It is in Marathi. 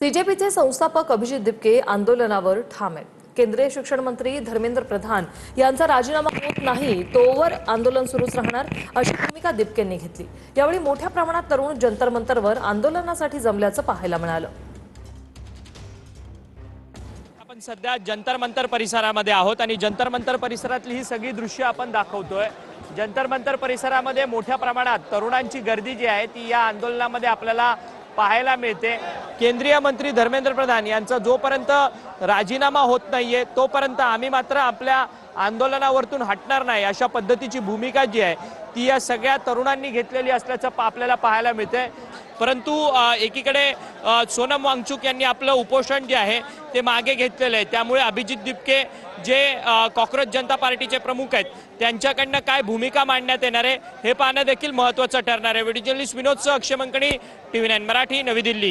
सीजेपीचे संस्थापक अभिजित दिपके आंदोलनावर ठाम आहेत। केंद्रीय शिक्षण मंत्री धर्मेंद्र प्रधान यांचा राजीनामा होत नाही तोवर आंदोलन सुरूच राहणार अशी भूमिका दिपकेंनी घेतली। यावेळी मोठ्या प्रमाणात तरुण जंतर मंतरवर आंदोलनासाठी जमल्याचं पाहायला मिळालं। आपण सध्या जंतर मंतर परिसरामध्ये आहोत आणि जंतर मंतर परिसरातली ही सगळी दृश्य आपण दाखवतोय। जंतर मंतर परिसरामध्ये मोठ्या प्रमाणात तरुणांची गर्दी जी आहे ती या आंदोलनामध्ये आपल्याला पाहायला मिळते। केंद्रीय मंत्री धर्मेंद्र प्रधान यांचा जोपर्यंत राजीनामा होत नाहीये तोपर्यंत आम्ही मात्र आपल्या आंदोलनावरतून हटणार नाही अशा पद्धतीची भूमिका जी आहे ती या सगळ्या तरुणांनी घेतलेली असल्याचं आपल्याला पाहायला मिळते। परंतु एकीकडे सोनम वांगचुक यांनी आपलं उपोषण जे आहे ते मागे घेतलेलं आहे, त्यामुळे अभिजित दिपके जे कॉक्रोच जनता पार्टीचे प्रमुख आहेत त्यांच्याकडनं काय भूमिका मांडण्यात येणार आहे हे पाहणं देखील महत्त्वाचं ठरणार आहे। व्हिडिओ जर्नलिस्ट विनोदसह अक्षय मंकणी, TV9 मराठी, नवी दिल्ली।